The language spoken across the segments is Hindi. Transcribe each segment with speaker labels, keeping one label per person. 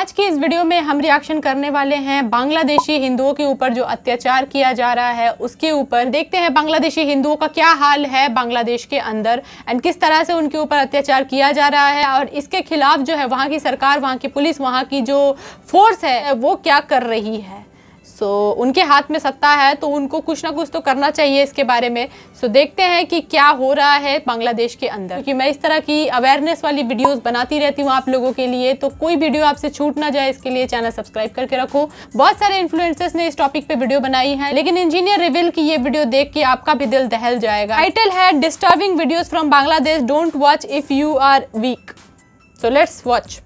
Speaker 1: आज की इस वीडियो में हम रिएक्शन करने वाले हैं बांग्लादेशी हिंदुओं के ऊपर जो अत्याचार किया जा रहा है उसके ऊपर। देखते हैं बांग्लादेशी हिंदुओं का क्या हाल है बांग्लादेश के अंदर एंड किस तरह से उनके ऊपर अत्याचार किया जा रहा है और इसके खिलाफ जो है वहाँ की सरकार, वहाँ की पुलिस, वहाँ की जो फोर्स है वो क्या कर रही है। उनके हाथ में सत्ता है तो उनको कुछ ना कुछ तो करना चाहिए इसके बारे में। देखते हैं कि क्या हो रहा है बांग्लादेश के अंदर, क्योंकि मैं इस तरह की अवेयरनेस वाली वीडियोस बनाती रहती हूँ आप लोगों के लिए, तो कोई वीडियो आपसे छूट ना जाए इसके लिए चैनल सब्सक्राइब करके रखो। बहुत सारे इन्फ्लुएंसर्स ने इस टॉपिक पे वीडियो बनाई है, लेकिन इंजीनियर रिवील की ये वीडियो देख के आपका भी दिल दहल जाएगा। टाइटल है disturbing videos from Bangladesh, don't watch if you are weak. So let's watch.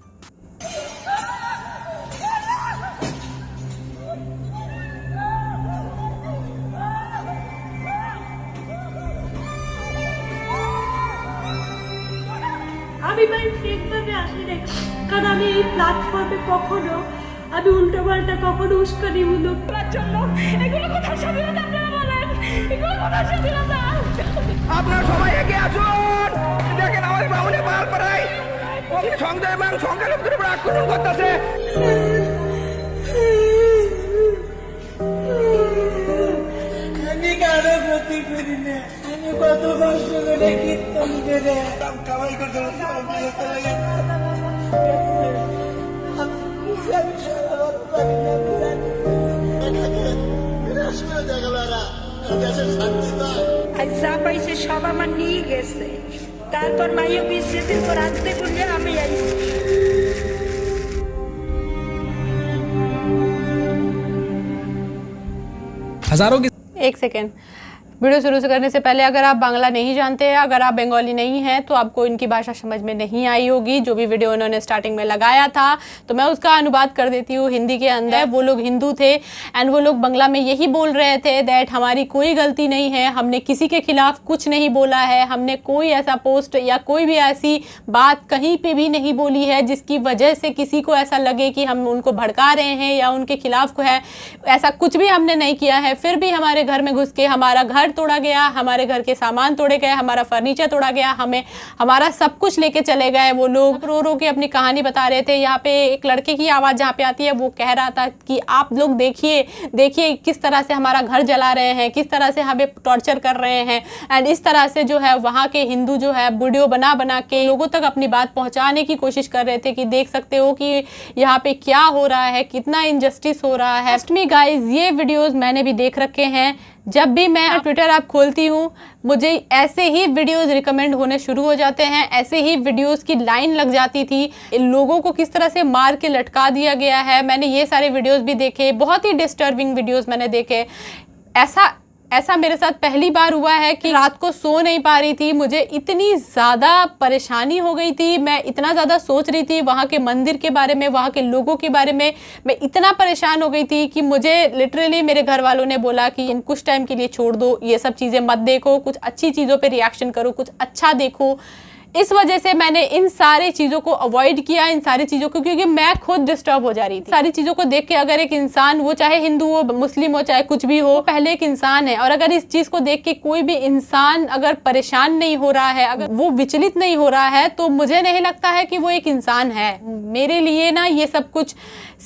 Speaker 2: আমি ভাই ফেকভাবে আসি না, কারণ আমি এই প্ল্যাটফর্মে কখনো আমি উল্টোপাল্টা কখনো উস্কানিমূলক করার জন্য এগুলো কোথায় স্বাধীনতা আপনারা বলেন, এগুলো কোথায় স্বাধীনতা?
Speaker 3: আপনারা সবাই এগিয়ে আসুন। দেখেন আমাদের বামুনে পাড়ায় সংযম এবং সংখ্যালঘুদের উপর আক্রমণ করতেছে। আমি কারো ক্ষতি করি না, আমি কত কষ্ট করে কীর্তন করে কামাই করতে
Speaker 2: যা পাইছে সব আমার নিয়ে গেছে, তারপর মাইও বিশ্বজিৎ পর আনতে বললে আমি আইছি।
Speaker 4: हजारों की
Speaker 1: एक सेकेंड, वीडियो शुरू से करने से पहले अगर आप बांग्ला नहीं जानते हैं, अगर आप बंगाली नहीं हैं तो आपको इनकी भाषा समझ में नहीं आई होगी। जो भी वीडियो उन्होंने स्टार्टिंग में लगाया था तो मैं उसका अनुवाद कर देती हूँ हिंदी के अंदर। वो लोग हिंदू थे एंड वो लोग बांग्ला में यही बोल रहे थे दैट हमारी कोई गलती नहीं है, हमने किसी के खिलाफ कुछ नहीं बोला है, हमने कोई ऐसा पोस्ट या कोई भी ऐसी बात कहीं पे भी नहीं बोली है जिसकी वजह से किसी को ऐसा लगे कि हम उनको भड़का रहे हैं या उनके खिलाफ को है। ऐसा कुछ भी हमने नहीं किया है, फिर भी हमारे घर में घुस के हमारा घर तोड़ा गया, हमारे घर के सामान तोड़े गए, हमारा फर्नीचर तोड़ा गया, हमें हमारा सब कुछ लेके चले गए। वो लोग रो रो के अपनी कहानी बता रहे थे। यहाँ पे एक लड़के की आवाज़ जहाँ पे आती है वो कह रहा था कि आप लोग देखिए किस तरह से हमारा घर जला रहे हैं, किस तरह से हमें टॉर्चर कर रहे हैं। एंड इस तरह से जो है वहाँ के हिंदू जो है वीडियो बना बना के लोगों तक अपनी बात पहुँचाने की कोशिश कर रहे थे कि देख सकते हो कि यहाँ पे क्या हो रहा है, कितना इनजस्टिस हो रहा है। ट्रस्ट मी गाइज, ये वीडियोज़ मैंने भी देख रखे हैं। जब भी मैं ट्विटर ऐप खोलती हूँ मुझे ऐसे ही वीडियोस रिकमेंड होने शुरू हो जाते हैं, ऐसे ही वीडियोस की लाइन लग जाती थी। इन लोगों को किस तरह से मार के लटका दिया गया है, मैंने ये सारे वीडियोस भी देखे, बहुत ही डिस्टर्बिंग वीडियोस मैंने देखे। ऐसा मेरे साथ पहली बार हुआ है कि रात को सो नहीं पा रही थी, मुझे इतनी ज़्यादा परेशानी हो गई थी, मैं इतना ज़्यादा सोच रही थी वहाँ के मंदिर के बारे में, वहाँ के लोगों के बारे में। मैं इतना परेशान हो गई थी कि मुझे लिटरली मेरे घर वालों ने बोला कि इन कुछ टाइम के लिए छोड़ दो, ये सब चीज़ें मत देखो, कुछ अच्छी चीज़ों पर रिएक्शन करो, कुछ अच्छा देखो। इस वजह से मैंने इन सारी चीज़ों को अवॉइड किया, इन सारी चीज़ों को, क्योंकि मैं खुद डिस्टर्ब हो जा रही थी। सारी चीज़ों को देख के अगर एक इंसान, वो चाहे हिंदू हो, मुस्लिम हो, चाहे कुछ भी हो, पहले एक इंसान है, और अगर इस चीज़ को देख के कोई भी इंसान अगर परेशान नहीं हो रहा है, अगर वो विचलित नहीं हो रहा है, तो मुझे नहीं लगता है कि वो एक इंसान है। मेरे लिए ना ये सब कुछ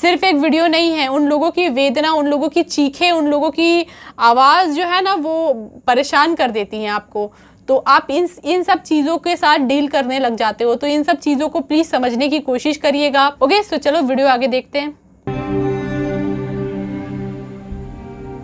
Speaker 1: सिर्फ एक वीडियो नहीं है, उन लोगों की वेदना, उन लोगों की चीखें, उन लोगों की आवाज़ जो है ना वो परेशान कर देती हैं आपको। तो आप इन सब चीज़ों के साथ डील करने लग जाते हो, तो इन सब चीज़ों को प्लीज़ समझने की कोशिश करिएगा। ओके, तो चलो वीडियो आगे देखते हैं।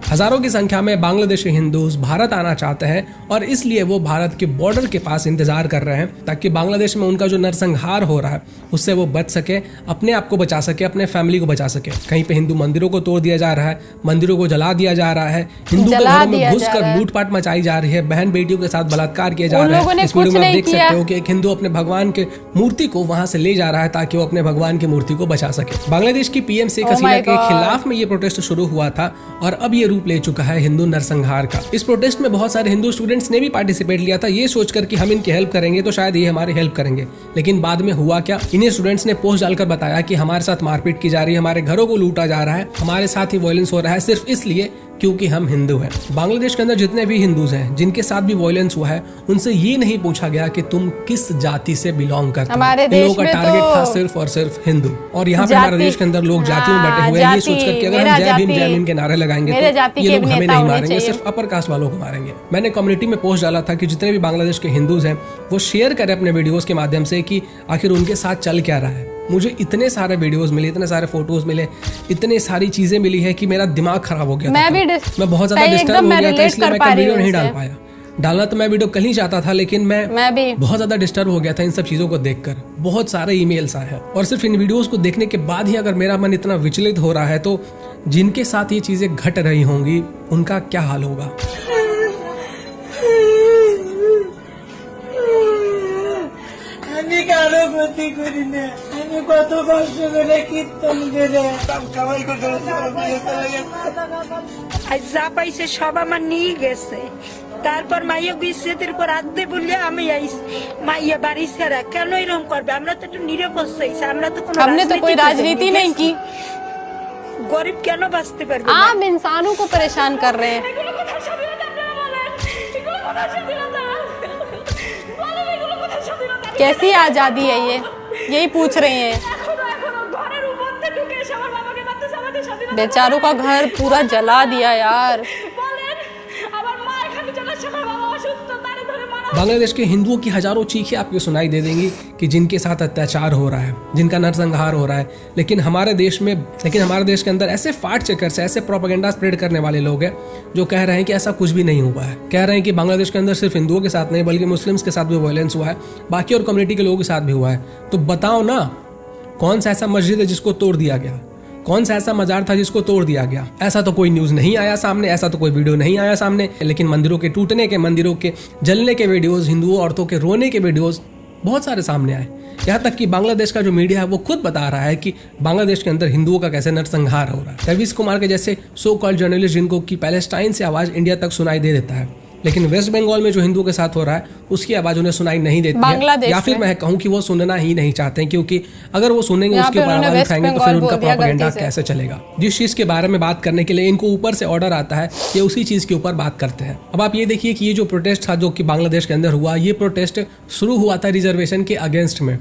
Speaker 4: हजारों की संख्या में बांग्लादेशी हिंदूज भारत आना चाहते हैं और इसलिए वो भारत के बॉर्डर के पास इंतजार कर रहे हैं ताकि बांग्लादेश में उनका जो नरसंहार हो रहा है उससे वो बच सके, अपने आप को बचा सके, अपने फैमिली को बचा सके। कहीं पे हिंदू मंदिरों को तोड़ दिया जा रहा है, मंदिरों को जला दिया जा रहा है, हिंदू के घरों में घुसकर लूटपाट मचाई जा रही है, बहन बेटियों के साथ बलात्कार किया जा रहा है। इस वीडियो में आप देख सकते हो कि एक हिंदू अपने भगवान के मूर्ति को वहां से ले जा रहा है ताकि वो अपने भगवान की मूर्ति को बचा सके। बांग्लादेश की पीएम शेख हसीना के खिलाफ में ये प्रोटेस्ट शुरू हुआ था और अब ये ले चुका है हिंदू नरसंहार का। इस प्रोटेस्ट में बहुत सारे हिंदू स्टूडेंट्स ने भी पार्टिसिपेट लिया था, ये सोचकर कि हम इनकी हेल्प करेंगे तो शायद ये हमारी हेल्प करेंगे। लेकिन बाद में हुआ क्या, इन्हीं स्टूडेंट्स ने पोस्ट डालकर बताया कि हमारे साथ मारपीट की जा रही है, हमारे घरों को लूटा जा रहा है, हमारे साथ ही वायलेंस हो रहा है, सिर्फ इसलिए क्योंकि हम हिंदू हैं। बांग्लादेश के अंदर जितने भी हिंदूज हैं जिनके साथ भी वायलेंस हुआ है, उनसे ये नहीं पूछा गया कि तुम किस जाति से बिलोंग करते हो।
Speaker 1: हमारे
Speaker 4: इन
Speaker 1: देश
Speaker 4: लोगों का
Speaker 1: में
Speaker 4: टारगेट
Speaker 1: तो
Speaker 4: था सिर्फ और सिर्फ हिंदू। और यहाँ पे हमारे देश के अंदर लोग जातियों में बैठे हुए हैं ये सोचकर कि अगर हम जय भीम जय भीम के नारे लगाएंगे तो ये लोग हमें नहीं मारेंगे, सिर्फ अपर कास्ट वालों को मारेंगे। मैंने कम्युनिटी में पोस्ट डाला था कि जितने भी बांग्लादेश के हिंदूज हैं वो शेयर करें अपने वीडियोस के माध्यम से कि आखिर उनके साथ चल क्या रहा है। मुझे इतने सारे वीडियोस मिले, इतने सारे फोटोज मिले, इतनी सारी चीजें मिली है कि मेरा दिमाग खराब हो गया। मैं बहुत ज्यादा डिस्टर्ब हो गया था, इसलिए मैं वीडियो नहीं डाल पाया। डालना तो मैं वीडियो कल ही चाहता था, लेकिन मैं भी बहुत ज्यादा डिस्टर्ब हो गया था इन सब चीजों को देखकर। बहुत सारे ईमेल्स आए हैं और सिर्फ इन वीडियोस को देखने के बाद ही अगर मेरा मन इतना विचलित हो रहा है तो जिनके साथ ये चीजें घट रही होंगी उनका क्या हाल होगा।
Speaker 5: আমি কারো ক্ষতি করি না, আমি কত কষ্ট করে কীর্তন করে কামাই করতে
Speaker 2: যা পাইছে সব আমার নিয়ে গেছে। তারপর মাইয়া বিচ্ছেদের পর আদে বললে আমি মাইয়া বাড়ি ছাড়া কেন এরকম করবে? আমরা তো একটু নিরপেক্ষ হয়েছি, আমরা তো কোনো
Speaker 1: हमने तो कोई राजनीति नहीं की।
Speaker 2: गरीब কেন বাঁচতে পারবে?
Speaker 1: आम इंसानों को परेशान कर रहे हैं। कैसी आजादी है ये, यही पूछ रहे हैं। बेचारों का घर पूरा जला दिया यार।
Speaker 4: बांग्लादेश के हिंदुओं की हजारों चीखें आपको सुनाई दे देंगी कि जिनके साथ अत्याचार हो रहा है, जिनका नरसंहार हो रहा है, लेकिन हमारे देश के अंदर ऐसे फाट चेकर से ऐसे प्रोपेगेंडा स्प्रेड करने वाले लोग हैं जो कह रहे हैं कि ऐसा कुछ भी नहीं हुआ है। कह रहे हैं कि बांग्लादेश के अंदर सिर्फ हिंदुओं के साथ नहीं बल्कि मुस्लिम्स के साथ भी वायलेंस हुआ है, बाकी और कम्युनिटी के लोगों के साथ भी हुआ है। तो बताओ ना, कौन सा ऐसा मस्जिद है जिसको तोड़ दिया गया? कौन सा ऐसा मजार था जिसको तोड़ दिया गया? ऐसा तो कोई न्यूज नहीं आया सामने, ऐसा तो कोई वीडियो नहीं आया सामने। लेकिन मंदिरों के टूटने के, मंदिरों के जलने के वीडियोस, हिंदुओं औरतों के रोने के वीडियोस बहुत सारे सामने आए। यहाँ तक कि बांग्लादेश का जो मीडिया है वो खुद बता रहा है कि बांग्लादेश के अंदर हिंदुओं का कैसे नरसंहार हो रहा है। रवीश कुमार के जैसे सो कॉल्ड जर्नलिस्ट जिनको कि पैलेस्टाइन से आवाज इंडिया तक सुनाई दे देता है, लेकिन वेस्ट बंगाल में जो हिंदुओं के साथ हो रहा है उसकी आवाज उन्हें सुनाई नहीं देती है, या फिर मैं कहूं कि वो सुनना ही नहीं चाहते हैं, क्योंकि अगर वो सुनेंगे उसके ऊपर आवाज उठाएंगे तो फिर उनका प्रोपेगेंडा कैसे चलेगा। जिस चीज के बारे में बात करने के लिए इनको ऊपर से ऑर्डर आता है ये उसी चीज के ऊपर बात करते हैं। अब आप ये देखिए कि ये जो प्रोटेस्ट था जो कि बांग्लादेश के अंदर हुआ, ये प्रोटेस्ट शुरू हुआ था रिजर्वेशन के अगेंस्ट में।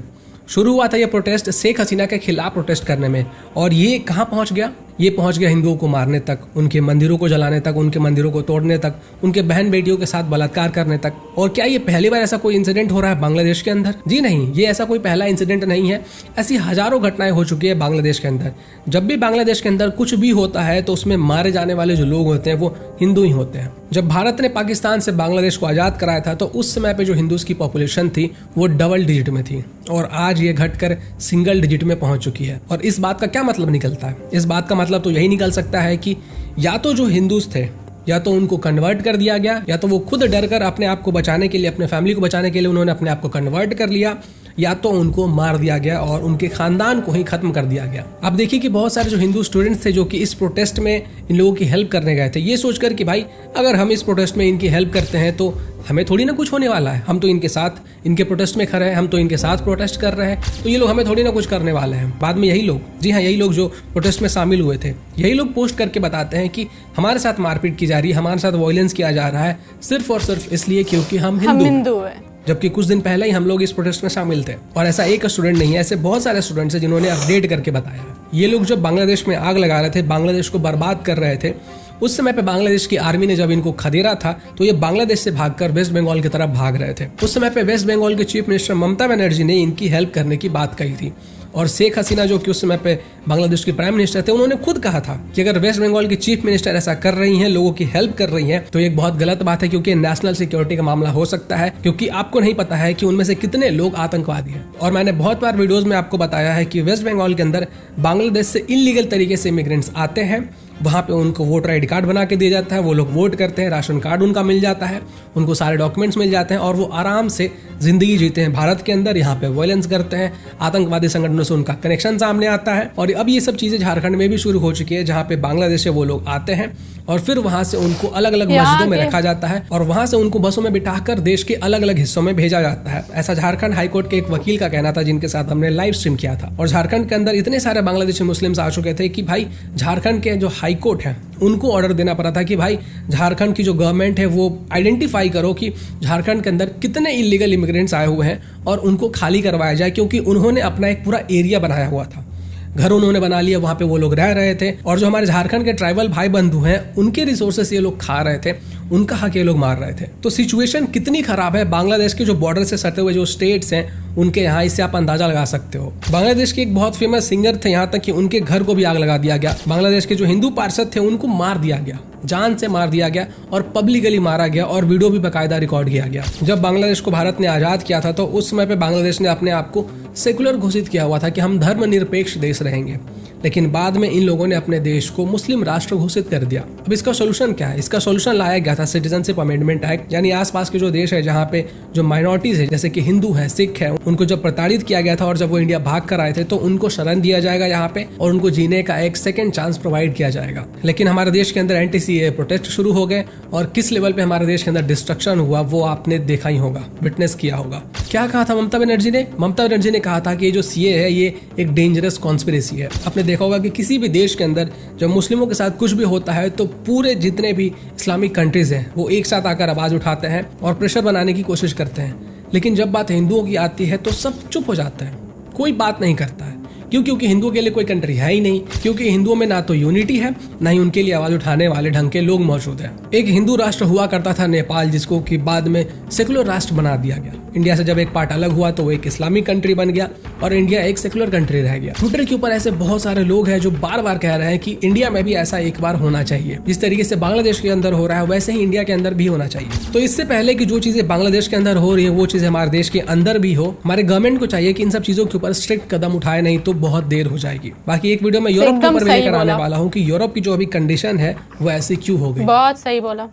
Speaker 4: शुरू हुआ था ये प्रोटेस्ट शेख हसीना के खिलाफ प्रोटेस्ट करने में, और ये कहाँ पहुंच गया? ये पहुंच गया हिंदुओं को मारने तक, उनके मंदिरों को जलाने तक, उनके मंदिरों को तोड़ने तक, उनके बहन बेटियों के साथ बलात्कार करने तक। और क्या ये पहली बार ऐसा कोई इंसिडेंट हो रहा है बांग्लादेश के अंदर? जी नहीं, ये ऐसा कोई पहला इंसिडेंट नहीं है। ऐसी हजारों घटनाएं हो चुकी है बांग्लादेश के अंदर। जब भी बांग्लादेश के अंदर कुछ भी होता है तो उसमें मारे जाने वाले जो लोग होते हैं वो हिंदू ही होते हैं। जब भारत ने पाकिस्तान से बांग्लादेश को आजाद कराया था तो उस समय पे जो हिंदूज की पॉपुलेशन थी वो डबल डिजिट में थी, और आज ये घटकर सिंगल डिजिट में पहुंच चुकी है। और इस बात का क्या मतलब निकलता है? इस बात का मतलब तो यही निकल सकता है कि या तो जो हिंदूज थे या तो उनको कन्वर्ट कर दिया गया, या तो वो खुद डर कर अपने आप को बचाने के लिए, अपने फैमिली को बचाने के लिए उन्होंने अपने आप को कन्वर्ट कर लिया, या तो उनको मार दिया गया और उनके खानदान को ही खत्म कर दिया गया। आप देखिए कि बहुत सारे जो हिंदू स्टूडेंट्स थे जो कि इस प्रोटेस्ट में इन लोगों की हेल्प करने गए थे, ये सोचकर कि भाई अगर हम इस प्रोटेस्ट में इनकी हेल्प करते हैं तो हमें थोड़ी ना कुछ होने वाला है, हम तो इनके साथ इनके प्रोटेस्ट में खड़े हैं, हम तो इनके साथ प्रोटेस्ट कर रहे हैं, तो ये लोग हमें थोड़ी ना कुछ करने वाले हैं। बाद में यही लोग, जी हाँ, यही लोग जो प्रोटेस्ट में शामिल हुए थे, यही लोग पोस्ट करके बताते हैं कि हमारे साथ मारपीट की जा रही है, हमारे साथ वायलेंस किया जा रहा है, सिर्फ और सिर्फ इसलिए क्योंकि हम हिंदू हैं। जबकि कुछ दिन पहले ही हम लोग इस प्रोटेस्ट में शामिल थे। और ऐसा एक स्टूडेंट नहीं है, ऐसे बहुत सारे स्टूडेंट्स हैं जिन्होंने अपडेट करके बताया। ये लोग जब बांग्लादेश में आग लगा रहे थे, बांग्लादेश को बर्बाद कर रहे थे, उस समय पे बांग्लादेश की आर्मी ने जब इनको खदेड़ा था तो ये बांग्लादेश से भागकर वेस्ट बंगाल की तरफ भाग रहे थे। उस समय पे वेस्ट बंगाल के चीफ मिनिस्टर ममता बनर्जी ने इनकी हेल्प करने की बात कही थी, और शेख हसीना जो कि उस समय पे बांग्लादेश के प्राइम मिनिस्टर थे, उन्होंने खुद कहा था कि अगर वेस्ट बंगाल की चीफ मिनिस्टर ऐसा कर रही हैं, लोगों की हेल्प कर रही हैं, तो ये एक बहुत गलत बात है, क्योंकि नेशनल सिक्योरिटी का मामला हो सकता है, क्योंकि आपको नहीं पता है कि उनमें से कितने लोग आतंकवादी हैं। और मैंने बहुत बार वीडियोज में आपको बताया है कि वेस्ट बंगाल के अंदर बांग्लादेश से इलीगल तरीके से इमिग्रेंट्स आते हैं, वहाँ पे उनको वोटर ID कार्ड बना के दिया जाता है, वो लोग वोट करते हैं, राशन कार्ड उनका मिल जाता है, उनको सारे डॉक्यूमेंट्स मिल जाते हैं और वो आराम से जिंदगी जीते हैं भारत के अंदर। यहाँ पे वायलेंस करते हैं, आतंकवादी संगठनों सामने से उनका कनेक्शन सामने आता है। और अब ये सब चीजें झारखंड में भी शुरू हो चुकी है, जहाँ पे बांग्लादेश से वो लोग आते हैं और फिर वहां से उनको अलग अलग मस्जिदों में रखा जाता है और वहां से उनको बसों में बिठाकर देश के अलग अलग हिस्सों में भेजा जाता है। ऐसा झारखंड हाईकोर्ट के एक वकील का कहना था, जिनके साथ हमने लाइव स्ट्रीम किया था। और झारखंड के अंदर इतने सारे बांग्लादेशी मुस्लिम्स आ चुके थे कि भाई झारखंड के जो हाईकोर्ट है उनको ऑर्डर देना पड़ा था कि भाई झारखंड की जो गवर्नमेंट है वो आइडेंटिफाई करो कि झारखंड के अंदर कितने इलीगल इमिग्रेंट्स आए हुए हैं और उनको खाली करवाया जाए, क्योंकि उन्होंने अपना एक पूरा एरिया बनाया हुआ था, घर उन्होंने बना लिया, वहां पे वो लोग रह रहे थे और जो हमारे झारखंड के ट्राइबल भाई बंधु हैं उनके रिसोर्सेस ये लोग खा रहे थे, उनका हक ये लोग मार रहे थे। तो सिचुएशन कितनी खराब है बांग्लादेश के जो बॉर्डर से सटे हुए जो स्टेट्स हैं उनके यहाँ, इससे आप अंदाजा लगा सकते हो। बांग्लादेश के एक बहुत फेमस सिंगर थे, यहाँ तक कि उनके घर को भी आग लगा दिया गया। बांग्लादेश के जो हिंदू पार्षद थे उनको मार दिया गया, जान से मार दिया गया और पब्लिकली मारा गया और वीडियो भी बाकायदा रिकॉर्ड किया गया। जब बांग्लादेश को भारत ने आजाद किया था तो उस समय पे बांग्लादेश ने अपने आप को सेकुलर घोषित किया हुआ था कि हम धर्मनिरपेक्ष देश रहेंगे, लेकिन बाद में इन लोगों ने अपने देश को मुस्लिम राष्ट्र घोषित कर दिया। अब इसका सोल्यूशन क्या है? इसका सोल्यूशन लाया गया था सिटीजनशिप अमेंडमेंट एक्ट, यानी आसपास के जो देश है जहाँ पे जो माइनॉरिटीज है जैसे कि हिंदू है, सिख है, उनको जब प्रताड़ित किया गया था और जब वो इंडिया भाग कर आए थे तो उनको शरण दिया जाएगा यहाँ पे और उनको जीने का एक सेकंड चांस प्रोवाइड किया जाएगा। लेकिन हमारे देश के अंदर एंटी-सीएए प्रोटेस्ट शुरू हो गए और किस लेवल पे हमारे देश के अंदर डिस्ट्रक्शन हुआ वो आपने देखा ही होगा, विटनेस किया होगा। क्या कहा था ममता बनर्जी ने? ममता बनर्जी ने कहा था कि ये जो सीए है ये एक डेंजरस कॉन्स्पिरेसी है। आपने देखा होगा कि किसी भी देश के अंदर जब मुस्लिमों के साथ कुछ भी होता है तो पूरे जितने भी इस्लामिक कंट्रीज हैं वो एक साथ आकर आवाज उठाते हैं और प्रेशर बनाने की कोशिश करते हैं, लेकिन जब बात हिंदुओं की आती है तो सब चुप हो जाते हैं, कोई बात नहीं करता है। क्यों? क्योंकि हिंदुओं के लिए कोई कंट्री है ही नहीं, क्योंकि हिंदुओं में ना तो यूनिटी है ना ही उनके लिए आवाज उठाने वाले ढंग के लोग मौजूद हैं। एक हिंदू राष्ट्र हुआ करता था नेपाल, जिसको कि बाद में सेकुलर राष्ट्र बना दिया गया। इंडिया से जब एक पार्ट अलग हुआ तो वो एक इस्लामिक कंट्री बन गया और इंडिया एक सेकुलर कंट्री रह गया। ट्विटर के ऊपर ऐसे बहुत सारे लोग हैं जो बार बार कह रहे हैं कि इंडिया में भी ऐसा एक बार होना चाहिए, जिस तरीके से बांग्लादेश के अंदर हो रहा है वैसे ही इंडिया के अंदर भी होना चाहिए। तो इससे पहले कि जो चीजें बांग्लादेश के अंदर हो रही है वो चीजें हमारे देश के अंदर भी हो, हमारे गवर्नमेंट को चाहिए कि इन सब चीजों के ऊपर स्ट्रिक्ट कदम उठाए, नहीं तो बहुत देर हो जाएगी। बाकी एक वीडियो में यूरोप के ऊपर भी लेकर आने वाला हूँ कि यूरोप की जो अभी कंडीशन है वो ऐसी क्यों हो गई।
Speaker 1: बहुत सही बोला,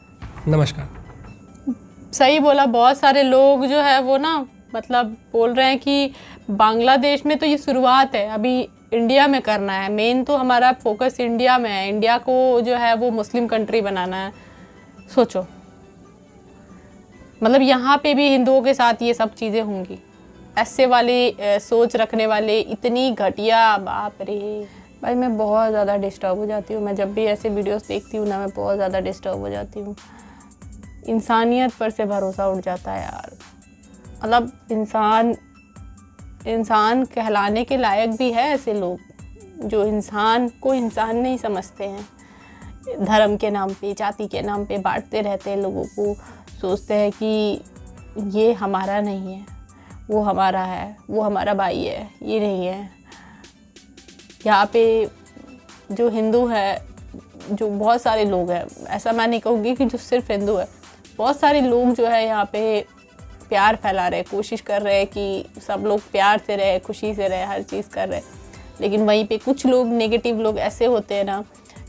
Speaker 4: नमस्कार।
Speaker 1: सही बोला। बहुत सारे लोग जो है वो ना मतलब बोल रहे हैं कि बांग्लादेश में तो ये शुरुआत है, अभी इंडिया में करना है। मेन तो हमारा फोकस इंडिया में है, इंडिया को जो है वो मुस्लिम कंट्री बनाना है। सोचो मतलब यहाँ पे भी हिंदुओं के साथ ये सब चीज़ें होंगी। ऐसे वाली सोच रखने वाले इतनी घटिया, बाप रे भाई मैं बहुत ज़्यादा डिस्टर्ब हो जाती हूँ। मैं जब भी ऐसे वीडियोस देखती हूँ ना मैं बहुत ज़्यादा डिस्टर्ब हो जाती हूँ। इंसानियत पर से भरोसा उठ जाता है यार। मतलब इंसान कहलाने के लायक भी है ऐसे लोग जो इंसान को इंसान नहीं समझते हैं, धर्म के नाम पे, जाति के नाम पे बांटते रहते हैं लोगों को। सोचते हैं कि ये हमारा नहीं है, वो हमारा है, वो हमारा भाई है, ये नहीं है। यहाँ पे जो हिंदू है, जो बहुत सारे लोग हैं, ऐसा मैं नहीं कहूँगी कि जो सिर्फ हिंदू है, बहुत सारे लोग जो है यहाँ पे प्यार फैला रहे, कोशिश कर रहे हैं कि सब लोग प्यार से रहे, खुशी से रहे, हर चीज़ कर रहे। लेकिन वहीं पे कुछ लोग, नेगेटिव लोग ऐसे होते हैं ना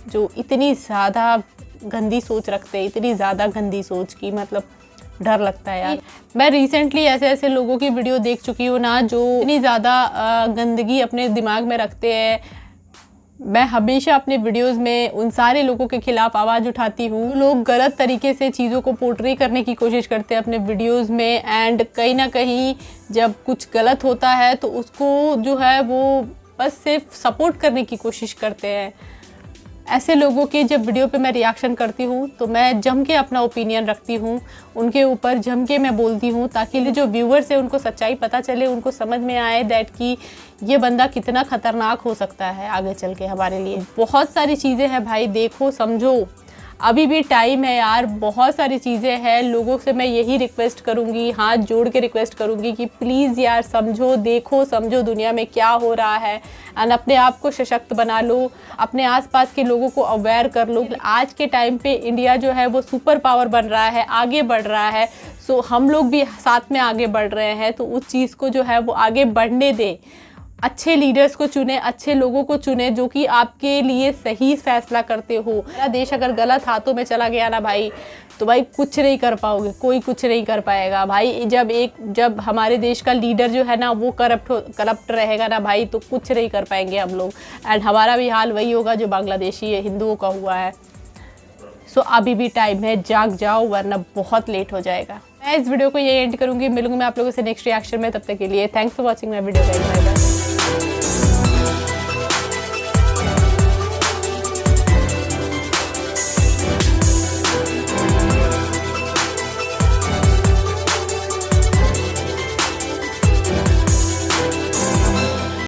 Speaker 1: जो इतनी ज़्यादा गंदी सोच रखते हैं, इतनी ज़्यादा गंदी सोच की मतलब डर लगता है यार। मैं रिसेंटली ऐसे लोगों की वीडियो देख चुकी हूँ ना जो इतनी ज़्यादा गंदगी अपने दिमाग में रखते हैं। मैं हमेशा अपने वीडियोस में उन सारे लोगों के खिलाफ आवाज़ उठाती हूँ। लोग गलत तरीके से चीज़ों को पोर्ट्रे करने की कोशिश करते हैं अपने वीडियोस में, एंड कहीं ना कहीं जब कुछ गलत होता है तो उसको जो है वो बस सिर्फ सपोर्ट करने की कोशिश करते हैं। ऐसे लोगों के जब वीडियो पे मैं रिएक्शन करती हूँ तो मैं जम के अपना ओपिनियन रखती हूँ, उनके ऊपर जम के मैं बोलती हूँ, ताकि जो व्यूअर्स है उनको सच्चाई पता चले, उनको समझ में आए दैट कि ये बंदा कितना ख़तरनाक हो सकता है आगे चल के हमारे लिए। बहुत सारी चीज़ें हैं भाई, देखो समझो, अभी भी टाइम है यार, बहुत सारी चीज़ें हैं। लोगों से मैं यही रिक्वेस्ट करूँगी, हाथ जोड़ के रिक्वेस्ट करूँगी कि प्लीज़ यार समझो, देखो समझो दुनिया में क्या हो रहा है, एंड अपने आप को सशक्त बना लो, अपने आसपास के लोगों को अवेयर कर लो। आज के टाइम पे इंडिया जो है वो सुपर पावर बन रहा है, आगे बढ़ रहा है। सो हम लोग भी साथ में आगे बढ़ रहे हैं, तो उस चीज़ को जो है वो आगे बढ़ने दें। अच्छे लीडर्स को चुने, अच्छे लोगों को चुने जो कि आपके लिए सही फैसला करते हो। मेरा देश अगर गलत हाथों में चला गया ना भाई, तो भाई कुछ नहीं कर पाओगे, कोई कुछ नहीं कर पाएगा भाई। जब हमारे देश का लीडर जो है ना वो करप्ट रहेगा ना भाई, तो कुछ नहीं कर पाएंगे हम लोग। एंड हमारा भी हाल वही होगा जो बांग्लादेशी हिंदुओं का हुआ है। सो अभी भी टाइम है, जाग जाओ वरना बहुत लेट हो जाएगा। मैं इस वीडियो को ये एंड करूंगी, मिलूंगी मैं आप लोगों से नेक्स्ट रिएक्शन में। तब तक के लिए thanks for watching my video guys, bye bye.